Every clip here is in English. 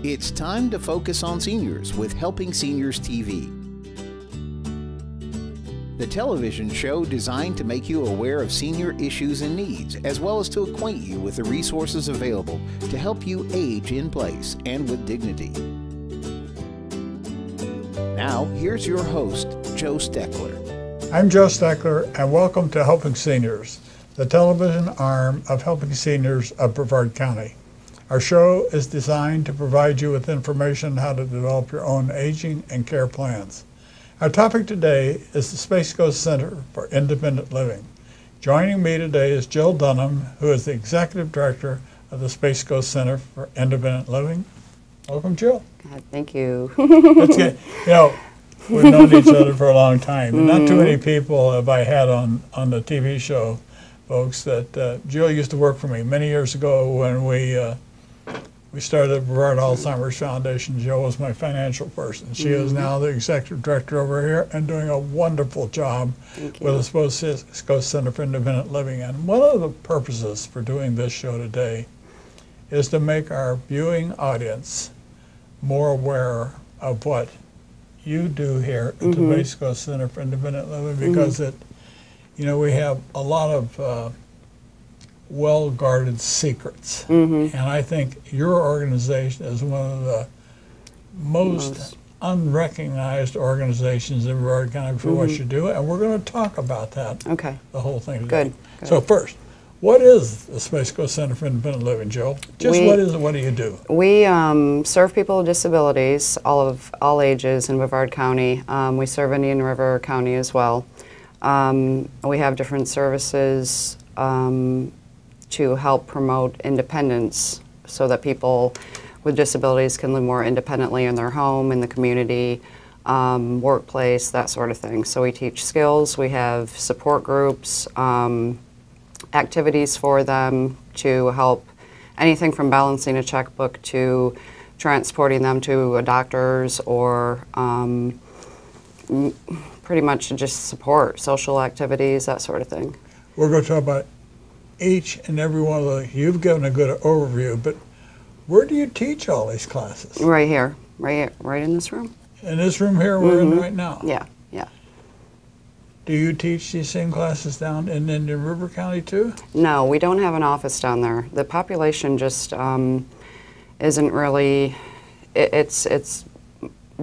It's time to focus on seniors with Helping Seniors TV. The television show designed to make you aware of senior issues and needs, as well as to acquaint you with the resources available to help you age in place and with dignity. Now, here's your host, Joe Steckler. I'm Joe Steckler, and welcome to Helping Seniors, the television arm of Helping Seniors of Brevard County. Our show is designed to provide you with information on how to develop your own aging and care plans. Our topic today is the Space Coast Center for Independent Living. Joining me today is Jill Dunham, who is the Executive Director of the Space Coast Center for Independent Living. Welcome, Jill. God, thank you. That's good. You know, we've known each other for a long time. And not too many people have I had on the TV show, folks, that Jill used to work for me many years ago when we started the Brevard Alzheimer's Foundation. Jill was my financial person. She is now the executive director over here and doing a wonderful job with the Space Coast Center for Independent Living. And one of the purposes for doing this show today is to make our viewing audience more aware of what you do here at the Space Coast Center for Independent Living, because we have a lot of well-guarded secrets. And I think your organization is one of the most unrecognized organizations in Brevard County for what you do, and we're going to talk about that, the whole thing today. Good. So first, what is the Space Coast Center for Independent Living, Jill? What is it? What do you do? We serve people with disabilities, all ages in Brevard County. We serve Indian River County as well. We have different services to help promote independence so that people with disabilities can live more independently in their home, in the community, workplace, that sort of thing. So we teach skills, we have support groups, activities for them to help, anything from balancing a checkbook to transporting them to a doctor's, or pretty much just support, social activities, that sort of thing. We're going to talk about each and every one of those. You've given a good overview, but where do you teach all these classes? Right here, right in this room. In this room here we're in right now? Yeah. Do you teach these same classes down in Indian River County too? No, we don't have an office down there. The population just isn't really, it's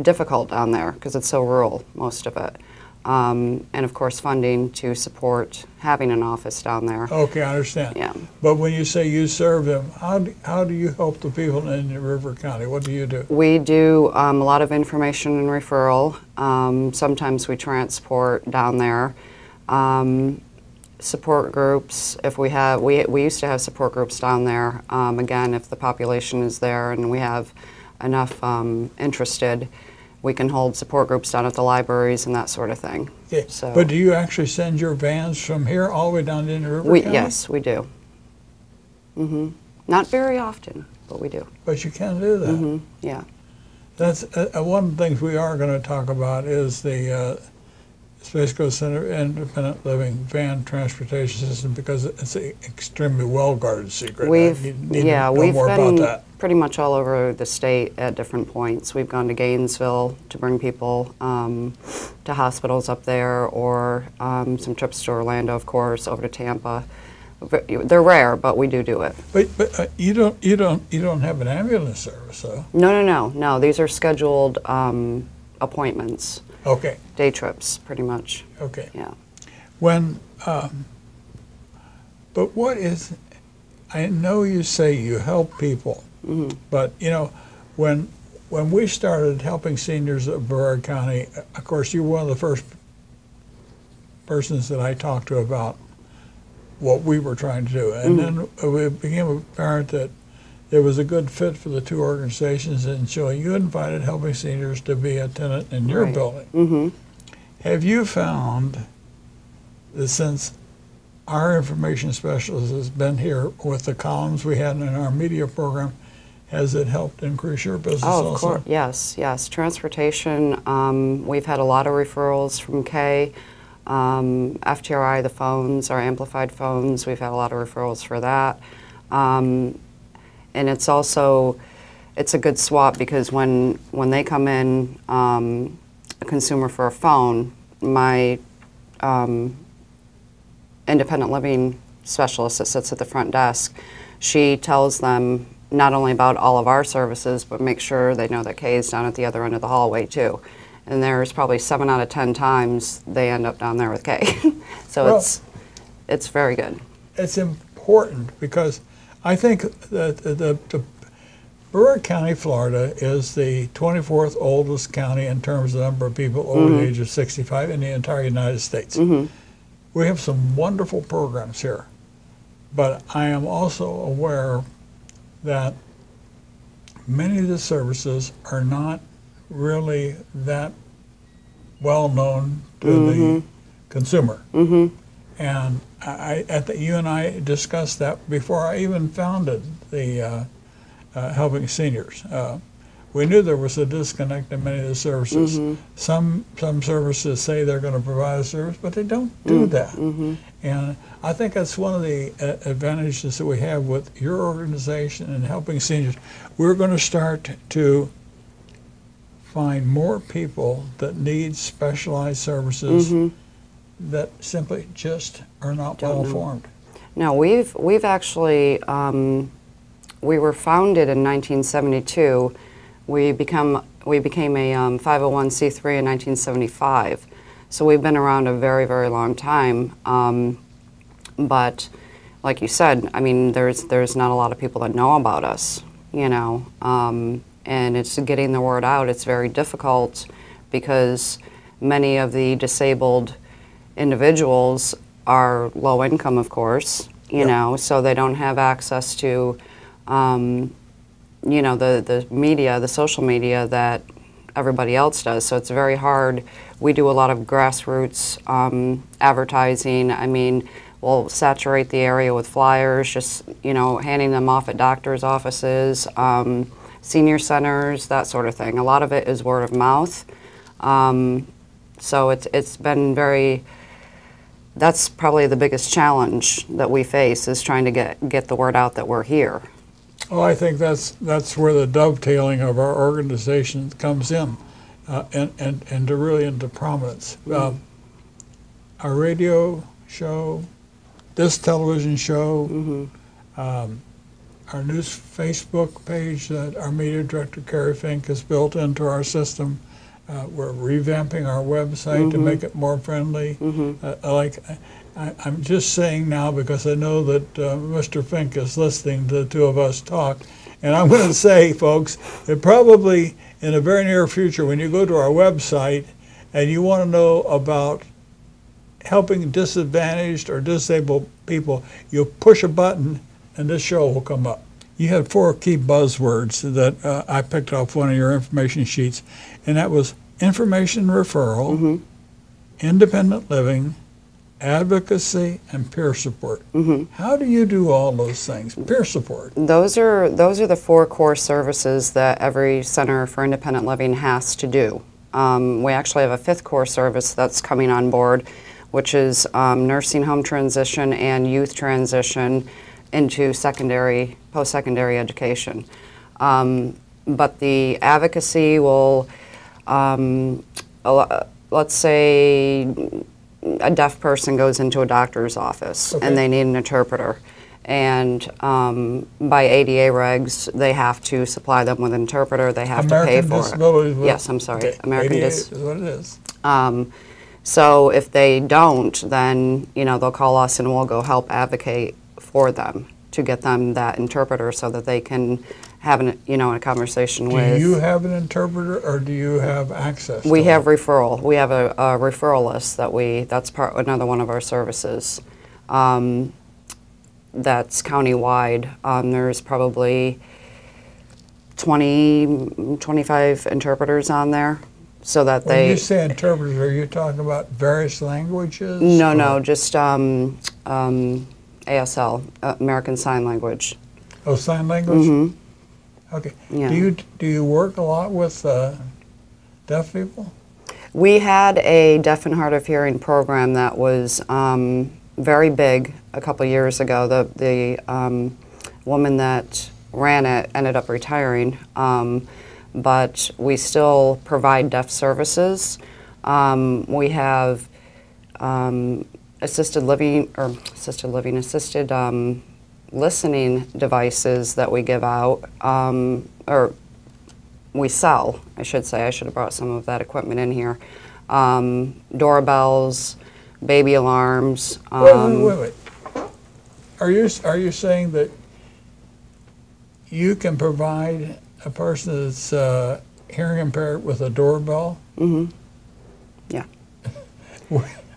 difficult down there because it's so rural, most of it. And of course funding to support having an office down there. Okay, I understand. Yeah. But when you say you serve them, how do you help the people in Indian River County? What do you do? We do a lot of information and referral. Sometimes we transport down there. Support groups, if we have, we used to have support groups down there. Again, if the population is there and we have enough interested, we can hold support groups down at the libraries and that sort of thing. Yeah. So, but do you actually send your vans from here all the way down to Indian River County? Yes, we do. Not very often, but we do. But you can do that. Yeah. That's one of the things we are going to talk about is the Space Coast Center Independent Living van transportation system, because it's an extremely well-guarded secret. We've been pretty much all over the state at different points. We've gone to Gainesville to bring people to hospitals up there, or some trips to Orlando, of course, over to Tampa. They're rare, but we do it. But you don't have an ambulance service, though. No. These are scheduled appointments. Okay. Day trips, pretty much. Okay. Yeah. But what is, I know you say you help people, but when we started helping seniors of Brevard County, of course you were one of the first persons that I talked to about what we were trying to do. And then it became apparent that there was a good fit for the two organizations, and so you invited Helping Seniors to be a tenant in your building. Have you found that since our information specialist has been here with the columns we had in our media program, has it helped increase your business also? Of course, yes. Transportation, we've had a lot of referrals from Kay. FTRI, the phones, our amplified phones, we've had a lot of referrals for that. And it's also, it's a good swap, because when they come in, a consumer for a phone, my independent living specialist that sits at the front desk, she tells them not only about all of our services, but make sure they know that Kay is down at the other end of the hallway too. And there's probably 7 out of 10 times they end up down there with Kay. So Well, it's very good. It's important because I think that the Brevard County, Florida is the 24th oldest county in terms of the number of people over the age of 65 in the entire United States. We have some wonderful programs here, but I am also aware that many of the services are not really that well known to the consumer. And you and I discussed that before I even founded the Helping Seniors. We knew there was a disconnect in many of the services. Some services say they're going to provide a service, but they don't do that. And I think that's one of the advantages that we have with your organization and Helping Seniors. We're going to start to find more people that need specialized services that simply just are not well informed. No, we've actually, we were founded in 1972. We became a 501c3 in 1975. So we've been around a very, very long time. But like you said, I mean, there's not a lot of people that know about us, you know, and it's getting the word out. It's very difficult because many of the disabled individuals are low income, of course, you know, so they don't have access to, you know, the media, the social media that everybody else does. So it's very hard. We do a lot of grassroots advertising. I mean, we'll saturate the area with flyers, just, you know, handing them off at doctors' offices, senior centers, that sort of thing. A lot of it is word of mouth. So it's been very, that's probably the biggest challenge that we face, is trying to get the word out that we're here. Well, I think that's where the dovetailing of our organization comes in, and to really into prominence. Our radio show, this television show, our news Facebook page that our media director Carrie Fink has built into our system. We're revamping our website to make it more friendly. I'm just saying now because I know that Mr. Fink is listening to the two of us talk, and I'm going to say, folks, that probably in the very near future, when you go to our website and you want to know about helping disadvantaged or disabled people, you'll push a button and this show will come up. You had 4 key buzzwords that I picked off one of your information sheets, and that was information referral, independent living, advocacy, and peer support. How do you do all those things? Peer support. Those are the 4 core services that every Center for Independent Living has to do. We actually have a 5th core service that's coming on board, which is nursing home transition and youth transition into post-secondary education. But the advocacy will, let's say a deaf person goes into a doctor's office and they need an interpreter. And by ADA regs, they have to supply them with an interpreter. They have to pay for it. Yes, I'm sorry. American ADA is what it is. So if they don't, then, you know, they'll call us and we'll go help advocate for them to get them that interpreter so that they can have a conversation with. Do you have an interpreter, or do you have access? We have referral. We have a referral list that's another one of our services. That's countywide. There's probably 25 interpreters on there, so that when you say interpreters, are you talking about various languages? No, just ASL, American Sign Language. Oh, sign language? Okay. Yeah. Do you work a lot with deaf people? We had a deaf and hard of hearing program that was very big a couple years ago. The woman that ran it ended up retiring, but we still provide deaf services. We have assisted listening devices that we give out, or we sell, I should say. I should have brought some of that equipment in here. Doorbells, baby alarms. Wait. Are you saying that you can provide a person that's hearing impaired with a doorbell? Mm-hmm. Yeah.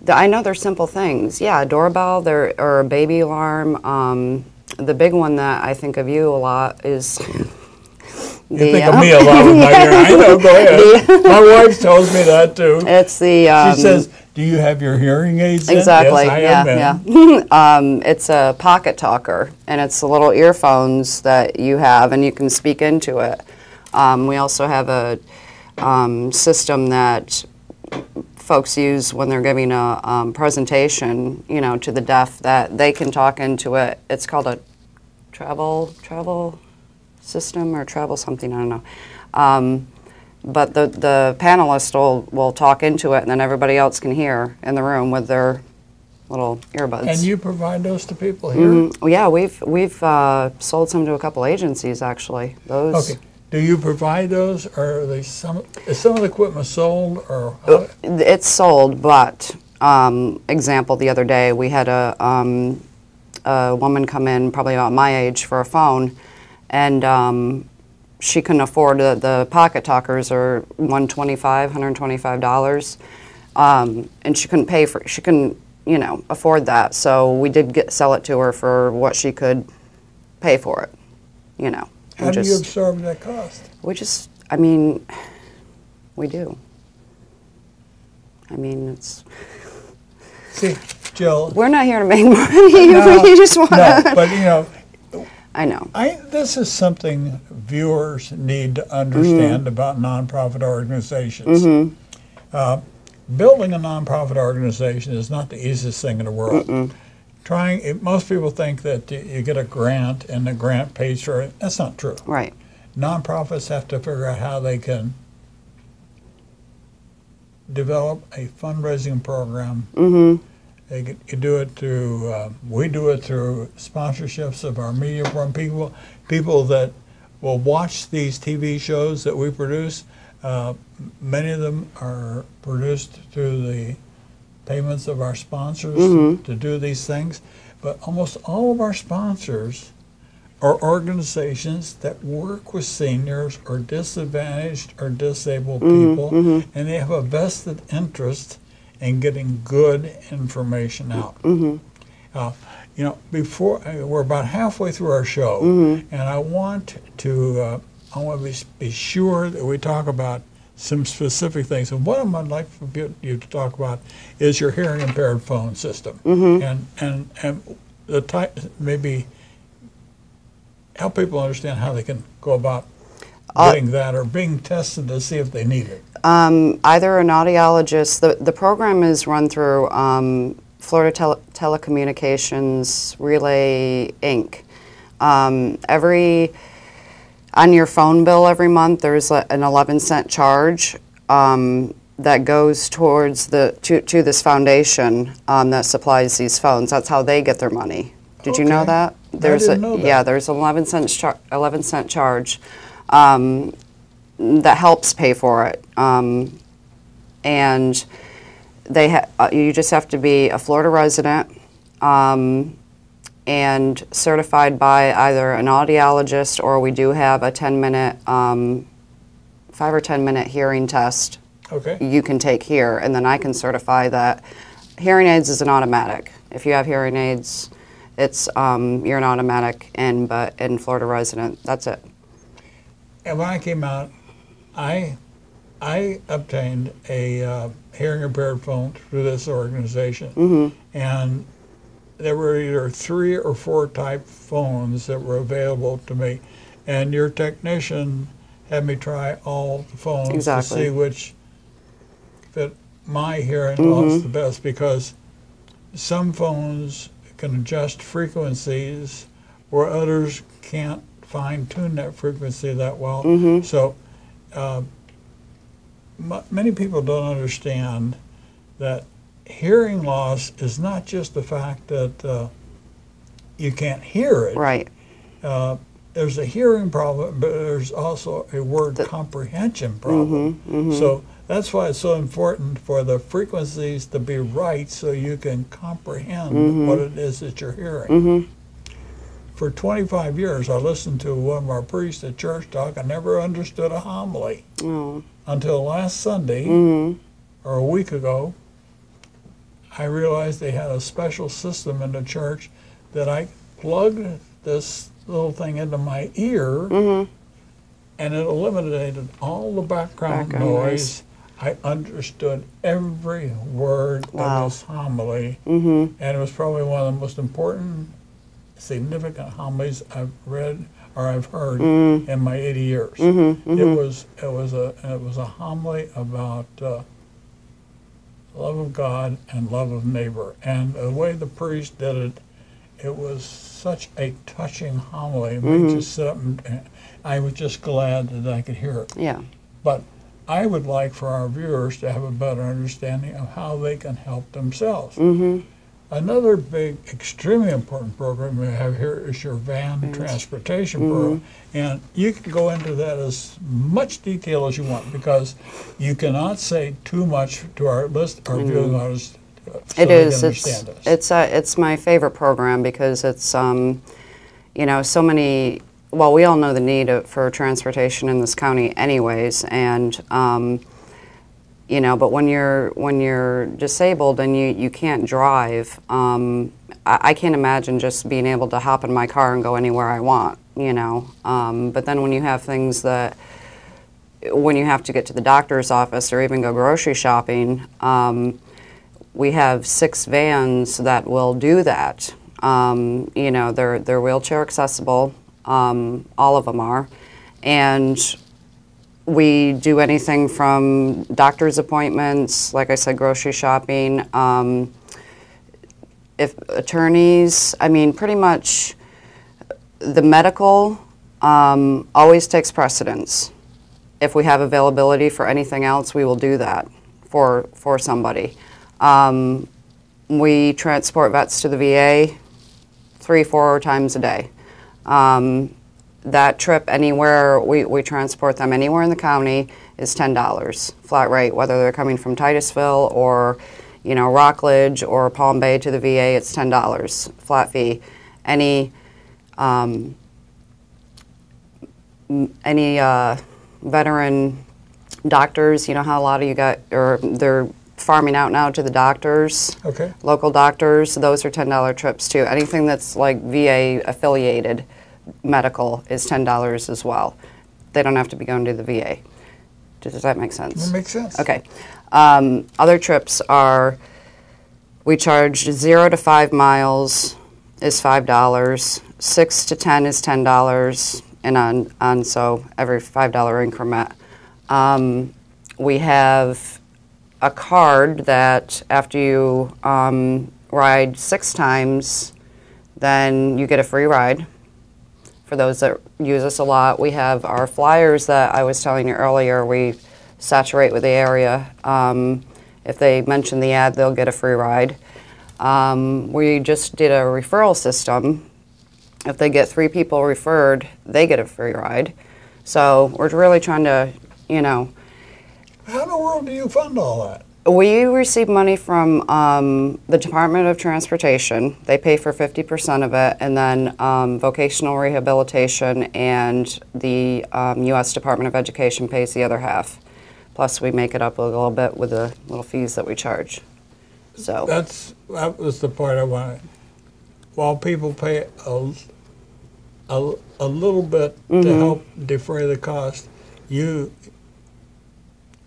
I know they're simple things. Yeah, a doorbell or a baby alarm. The big one that I think of you a lot is... You think of me a lot with my hearing. I know, go ahead. My wife tells me that too. It's the... she says, do you have your hearing aids in? Exactly, Yes, I am in. It's a pocket talker, and it's the little earphones that you have, and you can speak into it. We also have a system that folks use when they're giving a presentation, to the deaf, that they can talk into it. It's called a travel system or travel something, I don't know. But the panelist will talk into it, and then everybody else can hear in the room with their little earbuds. And you provide those to people here? Mm-hmm. Yeah, we've sold some to a couple agencies, actually. Those. Okay. Do you provide those, or are they is some of the equipment sold, or? It's sold, but example, the other day we had a woman come in, probably about my age, for a phone, and she couldn't afford the pocket talkers, or $125, and she couldn't afford that. So we did sell it to her for what she could pay for it, How do you absorb that cost? We do. It's... See, Jill. We're not here to make money. No, we just want to... No, but I know. This is something viewers need to understand about nonprofit organizations. Mm-hmm. Building a nonprofit organization is not the easiest thing in the world. Most people think that you get a grant and the grant pays for it. That's not true. Right. Nonprofits have to figure out how they can develop a fundraising program. Mm-hmm. You do it through, we do it through sponsorships of our media from people that will watch these TV shows that we produce. Many of them are produced through the payments of our sponsors to do these things. But almost all of our sponsors are organizations that work with seniors or disadvantaged or disabled people, and they have a vested interest in getting good information out. Before we're about halfway through our show, and I want to be sure that we talk about some specific things. And one of them I'd like for you to talk about is your hearing impaired phone system, and the type, maybe help people understand how they can go about getting that or being tested to see if they need it. Either an audiologist. The program is run through Florida Telecommunications Relay Inc. On your phone bill every month, there's an 11-cent charge that goes towards to this foundation that supplies these phones. That's how they get their money. Did you know that? I didn't know that. Yeah, there's an 11-cent charge that helps pay for it, and you just have to be a Florida resident and certified by either an audiologist, or we do have a 10-minute, 5 or 10-minute hearing test. Okay. You can take here, and then I can certify that. Hearing aids is an automatic. If you have hearing aids, it's you're an automatic but in Florida resident. That's it. And when I came out, I obtained a hearing impaired phone through this organization, and there were either 3 or 4 type phones that were available to me, and your technician had me try all the phones to see which fit my hearing loss the best, because some phones can adjust frequencies where others can't fine-tune that frequency that well. Mm-hmm. So many people don't understand that hearing loss is not just the fact that you can't hear it. Right. There's a hearing problem, but there's also a word comprehension problem. Mm-hmm, mm-hmm. So that's why it's so important for the frequencies to be right so you can comprehend what it is that you're hearing. Mm-hmm. For 25 years, I listened to one of our priests at church talk. I never understood a homily until last Sunday or a week ago. I realized they had a special system in the church that I plugged this little thing into my ear, and it eliminated all the background noise. I understood every word of this homily, and it was probably one of the most important, significant homilies I've read or I've heard in my 80 years. It was a homily about love of God and love of neighbor, and the way the priest did it, it was such a touching homily. It made you sit up, and I was just glad that I could hear it. Yeah. But I would like for our viewers to have a better understanding of how they can help themselves. Another big, extremely important program we have here is your van transportation program. And you can go into that as much detail as you want, because you cannot say too much to our viewing audience. So It is. It's my favorite program because it's you know, so many. Well, we all know the need for transportation in this county, anyways, and you know. But when you're disabled and you can't drive, I can't imagine just being able to hop in my car and go anywhere I want. You know. But then when you have things that, when you have to get to the doctor's office or even go grocery shopping. We have 6 vans that will do that. You know, they're wheelchair accessible. All of them are. And we do anything from doctor's appointments, like I said, grocery shopping, if attorneys, I mean, pretty much the medical always takes precedence. If we have availability for anything else, we will do that for somebody. We transport vets to the VA 3-4 times a day. That trip anywhere, we transport them anywhere in the county is $10, flat rate, whether they're coming from Titusville or, you know, Rockledge or Palm Bay to the VA, it's $10, flat fee. Any veteran doctors, you know how a lot of you got, or they're farming out now to the doctors, local doctors, those are $10 trips too. Anything that's like VA affiliated medical is $10 as well. They don't have to be going to the VA. Does that make sense? It makes sense. Okay. Other trips are, we charge 0 to 5 miles is $5, 6 to 10 is $10, and on so every $5 increment. We have a card that after you ride 6 times, then you get a free ride. For those that use us a lot, we have our flyers that I was telling you earlier. We saturate with the area. If they mention the ad, they'll get a free ride. We just did a referral system. If they get 3 people referred, they get a free ride. So we're really trying to, you know. How in the world do you fund all that? We receive money from the Department of Transportation. They pay for 50% of it, and then vocational rehabilitation and the U.S. Department of Education pays the other half. Plus, we make it up a little bit with the little fees that we charge. So that was the part I wanted. While people pay a little bit to help defray the cost,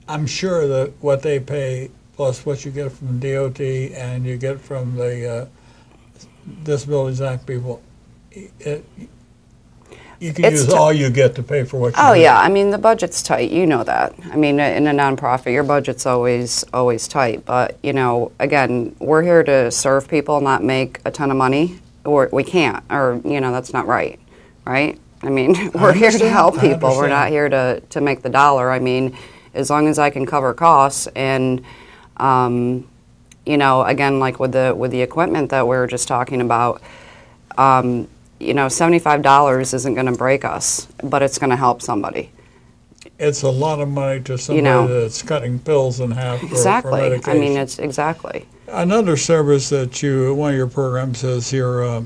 I'm sure that what they pay plus what you get from DOT and you get from the Disabilities Act people, you can use all you get to pay for what you get. Yeah, I mean, the budget's tight, you know that. I mean, in a nonprofit, your budget's always tight. But, you know, again, we're here to serve people, not make a ton of money. Or we can't, or, you know, that's not right, right? I mean, we're here to help people. We're understand. not here to make the dollar. I mean, as long as I can cover costs and, you know, again, like with the equipment that we were just talking about, you know, $75 isn't going to break us, but it's going to help somebody. It's a lot of money to somebody that's cutting pills in half for medication. I mean, it's exactly. Another service that one of your programs is your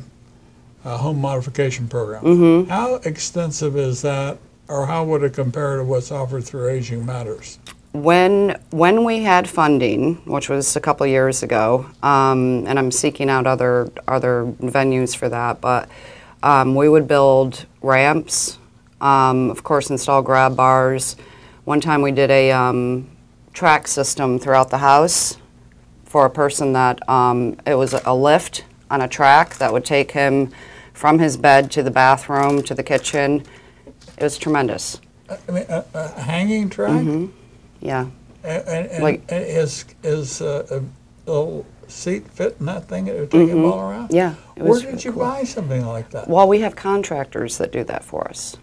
home modification program. Mm-hmm. How extensive is that, or how would it compare to what's offered through Aging Matters? When we had funding, which was a couple years ago, and I'm seeking out other venues for that, but we would build ramps, of course install grab bars. One time we did a track system throughout the house for a person that it was a lift on a track that would take him from his bed to the bathroom to the kitchen. It was tremendous. I mean, a hanging track? Mm-hmm. Yeah. And Like- is a little seat fit in that thing that would take him all around? Yeah. It was Where did you cool. buy something like that? Well, we have contractors that do that for us.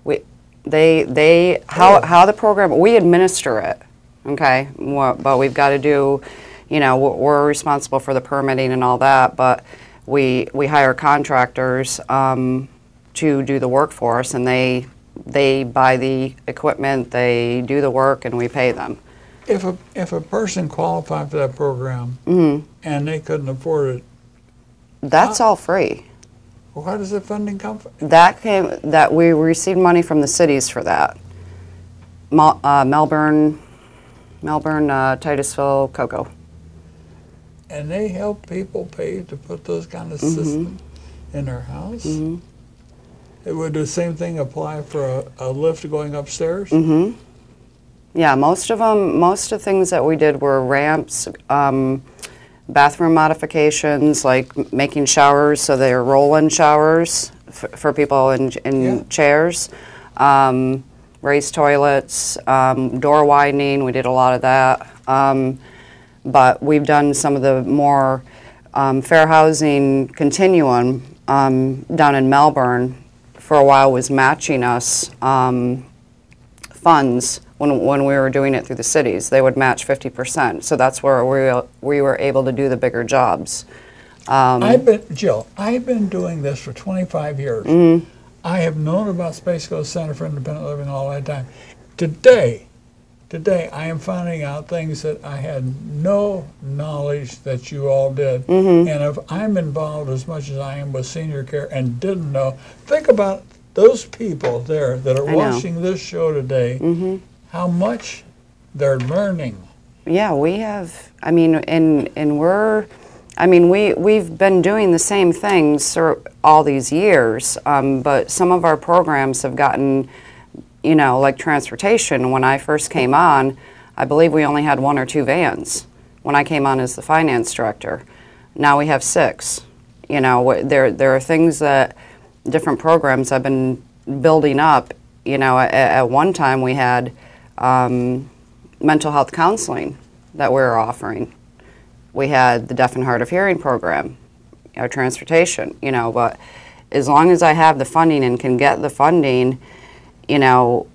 How the program, we administer it, okay? But we've got to do, you know, we're responsible for the permitting and all that, but we hire contractors to do the work for us, and they buy the equipment, they do the work, and we pay them. If a person qualified for that program and they couldn't afford it, That's all free. where does the funding come from? That we received money from the cities for that. Melbourne, Titusville, Cocoa. And they help people pay to put those kind of systems in their house? It would the same thing apply for a lift going upstairs? Yeah, most of things that we did were ramps, bathroom modifications, like making showers so they're roll-in showers for people in chairs, raised toilets, door widening. We did a lot of that. But we've done some of the more fair housing continuum down in Melbourne. For a while was matching us funds when we were doing it through the cities. They would match 50%. So that's where we were able to do the bigger jobs. Jill, I've been doing this for 25 years. I have known about Space Coast Center for Independent Living all that time. Today, I am finding out things that I had no knowledge that you all did. And if I'm involved as much as I am with senior care and didn't know, think about those people there that are watching this show today, how much they're learning. Yeah, we have, I mean, we've been doing the same things for all these years, but some of our programs have gotten, you know, like transportation. When I first came on, I believe we only had 1 or 2 vans when I came on as the finance director. Now we have 6. You know, there are things that different programs have been building up. You know, at one time we had mental health counseling that we were offering. We had the deaf and hard of hearing program, our transportation, you know, but as long as I have the funding and can get the funding, you know,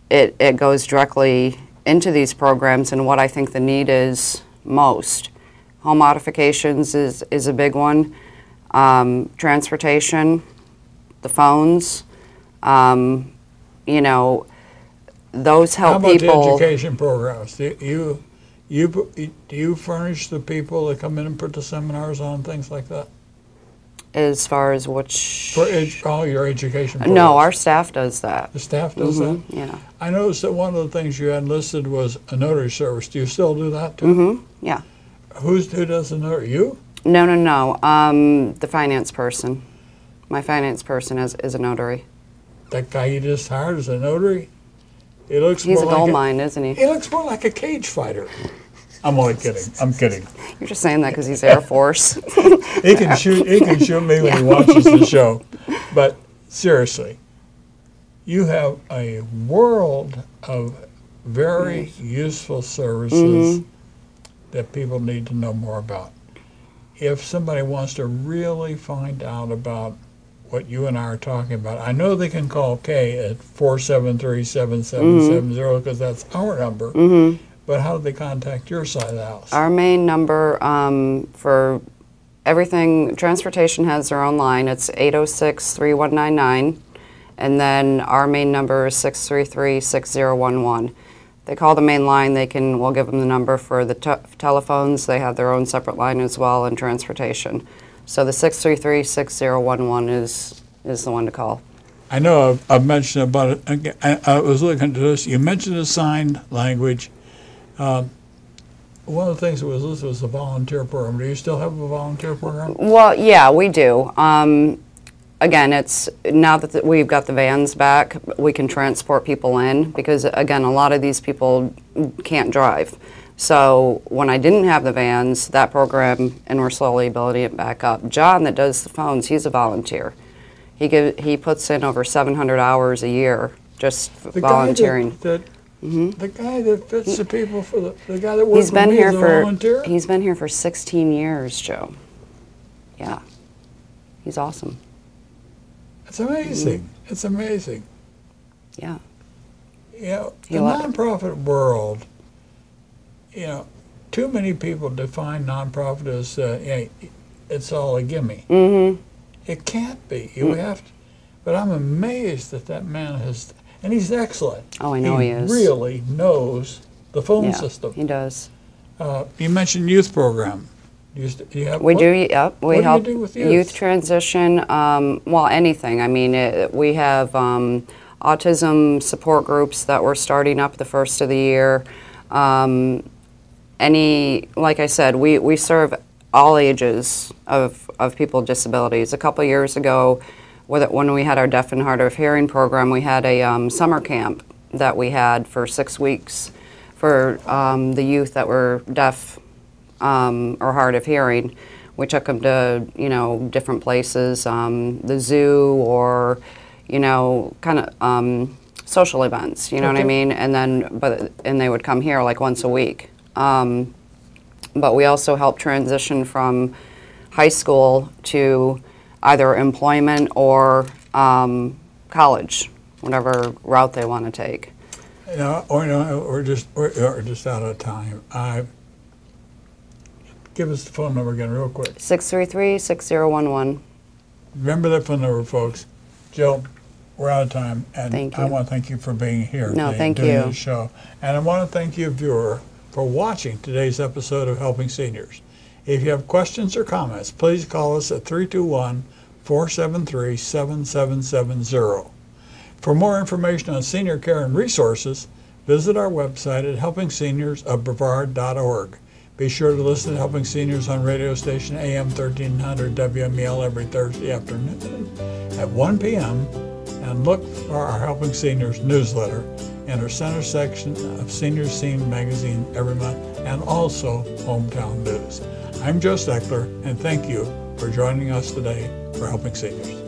it goes directly into these programs and what I think the need is most. Home modifications is a big one. Transportation, the phones, you know, those help people. How about the education programs? Do you furnish the people that come in and put the seminars on, things like that? As far as which? For all your education programs? No, our staff does that. The staff does that? Yeah. I noticed that one of the things you had listed was a notary service. Do you still do that too? Yeah. Who does the notary? You? No. The finance person. My finance person is a notary. That guy you just hired is a notary? He's a gold mine, isn't he? He looks more like a cage fighter. I'm only kidding. I'm kidding. You're just saying that because he's Air Force. He can shoot me when he watches the show. But seriously, you have a world of very useful services that people need to know more about. If somebody wants to really find out about what you and I are talking about. I know they can call Kay at 473-7770 because that's our number. But how do they contact your side of the house? Our main number for everything, transportation has their own line. It's 806-3199. And then our main number is 633-6011. They call the main line, we'll give them the number for the telephones. They have their own separate line as well, and transportation. So the 633-6011 is the one to call. I know I've mentioned about it. I was looking into this. You mentioned the sign language. One of the things that was listed was a volunteer program. Do you still have a volunteer program? Well, yeah, we do. Again, it's now that we've got the vans back, we can transport people in because, again, a lot of these people can't drive. So when I didn't have the vans, that program, and we're slowly building it back up. John, that does the phones, he's a volunteer. He puts in over 700 hours a year just volunteering. The guy that fits the people for the guy that works for me is a volunteer? He's been here for 16 years, Joe. Yeah, he's awesome. It's amazing. It's amazing. Yeah. You know, the nonprofit world, you know, too many people define nonprofit as, it's all a gimme. It can't be. You have to. But I'm amazed that man has, and he's excellent. Oh, I know he is. He really knows the phone system. He does. You mentioned youth program. We do, yep. We help do you do with youth transition, well, anything. I mean, we have autism support groups that we're starting up the first of the year. Like I said, we serve all ages of people with disabilities. A couple years ago, when we had our deaf and hard of hearing program, we had a summer camp that we had for 6 weeks for the youth that were deaf or hard of hearing. We took them to, different places, the zoo or, kind of social events, you know what I mean? And then, and they would come here like once a week. But we also help transition from high school to either employment or college, whatever route they want to take. We're just out of time. Give us the phone number again real quick. 633-6011. Remember that phone number, folks. Jill, we're out of time, and thank you. I want to thank you for being here thank doing you. this show. And I want to thank you, viewer, for watching today's episode of Helping Seniors. If you have questions or comments, please call us at 321-473-7770. For more information on senior care and resources, visit our website at helpingseniorsofbrevard.org. Be sure to listen to Helping Seniors on radio station AM 1300 WMEL every Thursday afternoon at 1 p.m. and look for our Helping Seniors newsletter in our center section of Senior Scene magazine every month, and also Hometown News. I'm Joe Steckler, and thank you for joining us today for Helping Seniors.